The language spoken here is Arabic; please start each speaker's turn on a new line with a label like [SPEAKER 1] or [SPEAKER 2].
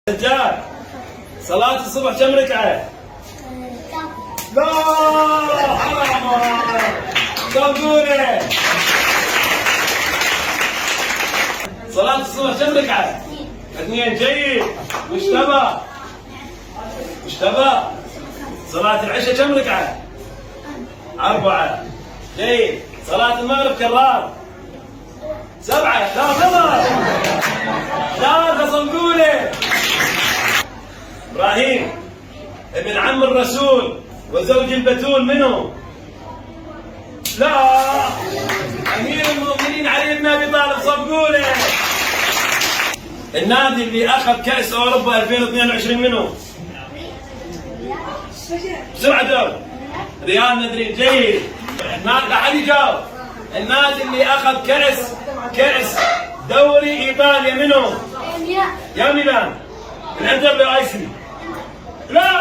[SPEAKER 1] رجال صلاة الصبح كم ركعة؟ لا حرام صدقوني. صلاة الصبح كم ركعة؟ اثنين. جيد. وش تبى؟ وش تبى؟ صلاة العشاء كم ركعة؟ 4. جيد. صلاة المغرب كرار 7. لا غلط. لا صدقوني. ابراهيم ابن عم الرسول وزوج البتول منه؟ لا امير المؤمنين علي بن ابي طالب. صدقوني. النادي اللي اخذ كاس اوروبا 2022 منه؟ بسرعه دول. ريال مدريد. جيد. لا احد يجاوب. النادي اللي اخذ كاس دوري ايطاليا منه؟ يا ميلان. الانتر لو ايسي. لا